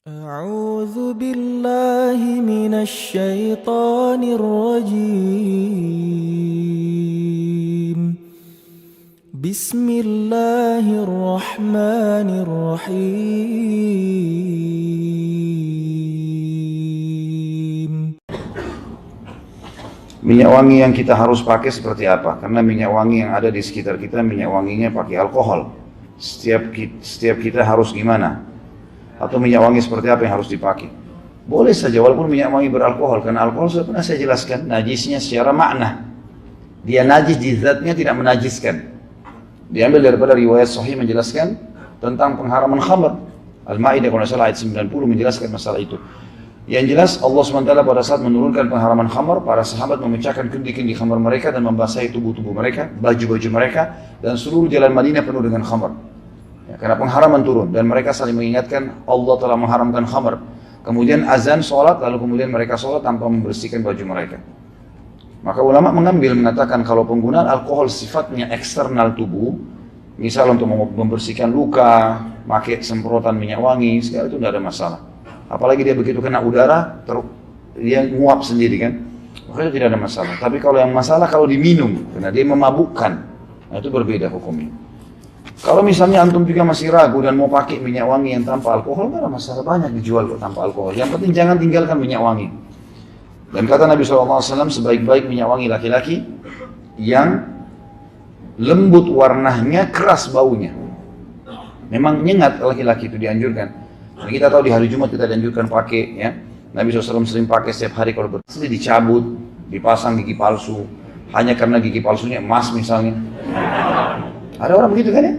أعوذ بالله من الشيطان الرجيم بسم الله الرحمن الرحيم. Minyak wangi yang kita harus pakai seperti apa? Karena minyak wangi yang ada di sekitar kita, minyak wanginya pakai alkohol. Setiap kita harus gimana? Atau minyak wangi seperti apa yang harus dipakai? Boleh saja walaupun minyak wangi beralkohol, karena alkohol sudah pernah saya jelaskan, najisnya secara makna. Dia najis di zatnya, tidak menajiskan. Diambil daripada riwayat sahih menjelaskan tentang pengharaman khamr. Al-Ma'idah kalau salah ayat 90 menjelaskan masalah itu. Yang jelas Allah SWT pada saat menurunkan pengharaman khamar, para sahabat memecahkan kendi-kendi khamar mereka dan membasahi tubuh-tubuh mereka, baju-baju mereka, dan seluruh jalan Madinah penuh dengan khamar. Ya, karena pengharaman turun dan mereka saling mengingatkan Allah telah mengharamkan khamar. Kemudian azan sholat, lalu kemudian mereka sholat tanpa membersihkan baju mereka. Maka ulama mengambil mengatakan kalau penggunaan alkohol sifatnya eksternal tubuh, misal untuk membersihkan luka, pakai semprotan minyak wangi, segala itu tidak ada masalah. Apalagi dia begitu kena udara, dia nguap sendiri kan, makanya tidak ada masalah. Tapi kalau yang masalah kalau diminum, karena dia memabukkan, nah itu berbeda hukumnya. Kalau misalnya antum juga masih ragu dan mau pakai minyak wangi yang tanpa alkohol, tidak ada masalah, banyak dijual kok tanpa alkohol. Yang penting jangan tinggalkan minyak wangi. Dan kata Nabi SAW, sebaik-baik minyak wangi laki-laki yang lembut warnanya, keras baunya. Memang nyengat laki-laki itu dianjurkan. Nah, kita tahu di hari Jumat kita dianjurkan pakai, ya. Nabi SAW sering pakai setiap hari kalau bersih, dicabut, dipasang gigi palsu, hanya karena gigi palsunya emas misalnya. Ada orang begitu kan ya?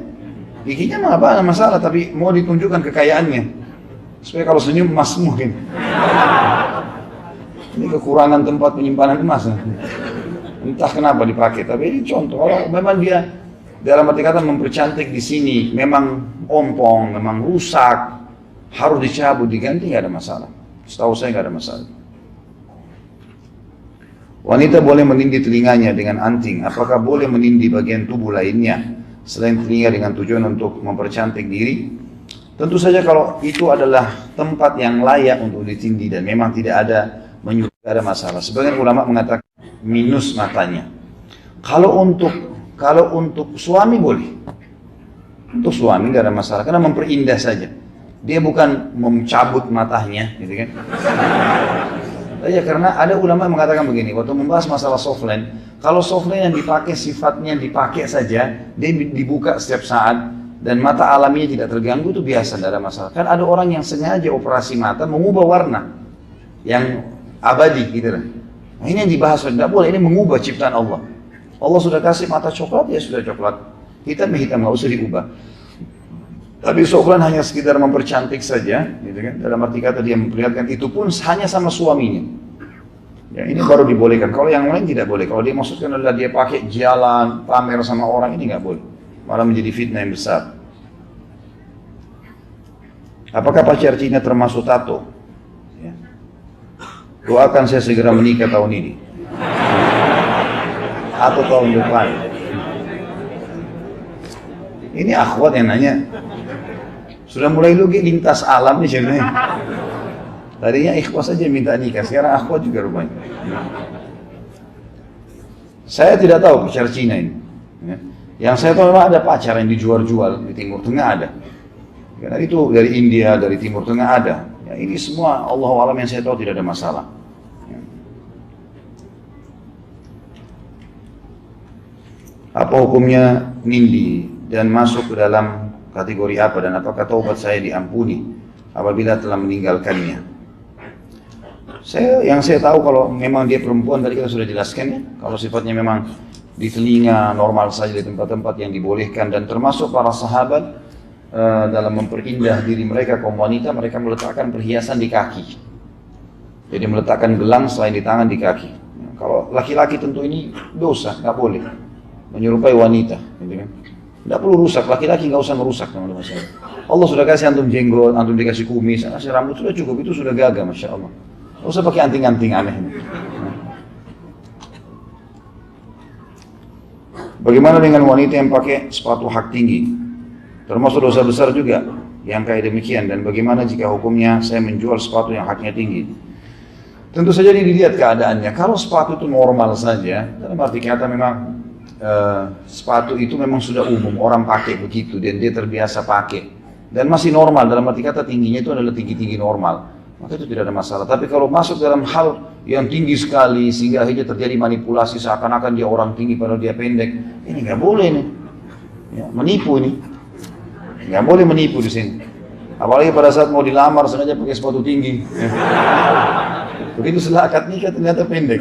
Giginya mah apa masalah, tapi mau ditunjukkan kekayaannya, supaya kalau senyum emas mungkin. Ini kekurangan tempat penyimpanan emas. Entah kenapa dipakai, tapi ini contoh. Kalau memang dia dalam arti kata mempercantik di sini, memang ompong, memang rusak, harus dicabut, diganti, nggak ada masalah. Setahu saya nggak ada masalah. Wanita boleh menindih telinganya dengan anting. Apakah boleh menindih bagian tubuh lainnya selain telinga dengan tujuan untuk mempercantik diri? Tentu saja kalau itu adalah tempat yang layak untuk ditindih dan memang tidak ada menyuruh, ada masalah. Sebagian ulama mengatakan minus matanya. Kalau untuk suami boleh. Untuk suami nggak ada masalah karena memperindah saja. Dia bukan mencabut matanya, gitu kan? Ya, karena ada ulama yang mengatakan begini, waktu membahas masalah softline, kalau softline yang dipakai sifatnya dipakai saja, dia dibuka setiap saat, dan mata alaminya tidak terganggu, itu biasa, tidak ada masalah. Kan ada orang yang sengaja operasi mata mengubah warna yang abadi, gitu kan? Nah, ini yang dibahas, tidak boleh, ini mengubah ciptaan Allah. Allah sudah kasih mata coklat, ya sudah coklat, hitam, nggak usah diubah. Tapi softline hanya sekedar mempercantik saja, gitu kan? Dalam arti kata dia memperlihatkan, itu pun hanya sama suaminya. Ya, ini baru dibolehkan. Kalau yang lain tidak boleh. Kalau dia maksudkan adalah dia pakai jalan, pamer sama orang, ini nggak boleh. Malah menjadi fitnah yang besar. Apakah pacar Cina termasuk tato? Ya. Doakan saya segera menikah tahun ini. Atau tahun depan. Ini akhwat yang nanya. Sudah mulai lagi lintas alam nih sebenarnya. Tadinya ikhwas saja minta nikah, sekarang akhwat juga rupanya. Saya tidak tahu pacar Cina ini. Yang saya tahu memang ada pacar yang dijual-jual di Timur Tengah ada. Karena itu dari India, dari Timur Tengah ada. Ya, ini semua Allahu a'lam yang saya tahu tidak ada masalah. Apa hukumnya nindi dan masuk ke dalam kategori apa, dan apakah taubat saya diampuni apabila telah meninggalkannya? Yang saya tahu kalau memang dia perempuan, tadi kita sudah jelaskan ya, kalau sifatnya memang di telinga normal saja di tempat-tempat yang dibolehkan, dan termasuk para sahabat dalam memperindah diri mereka kaum wanita, mereka meletakkan perhiasan di kaki. Jadi meletakkan gelang selain di tangan, di kaki. Kalau laki-laki tentu ini dosa, nggak boleh menyerupai wanita, gitu kan? Tidak perlu rusak, laki-laki nggak usah merusak, teman-teman saya. Allah sudah kasih antum jenggot, antum dikasih kumis, kasih rambut, sudah cukup, itu sudah gagah, masya Allah. Nggak usah pakai anting-anting aneh. Bagaimana dengan wanita yang pakai sepatu hak tinggi? Termasuk dosa besar juga. yang kayak demikian, dan bagaimana jika hukumnya saya menjual sepatu yang haknya tinggi. Tentu saja ini dilihat keadaannya. Kalau sepatu itu normal saja, dalam arti kata memang sepatu itu memang sudah umum, orang pakai begitu dan dia terbiasa pakai dan masih normal, dalam arti kata tingginya itu adalah tinggi-tinggi normal, maka itu tidak ada masalah. Tapi kalau masuk dalam hal yang tinggi sekali sehingga akhirnya terjadi manipulasi seakan-akan dia orang tinggi padahal dia pendek, ini nggak boleh nih, ya, menipu ini, nggak boleh menipu di sini. Apalagi pada saat mau dilamar sengaja pakai sepatu tinggi, ya. Begitu setelah akad nikah ternyata pendek.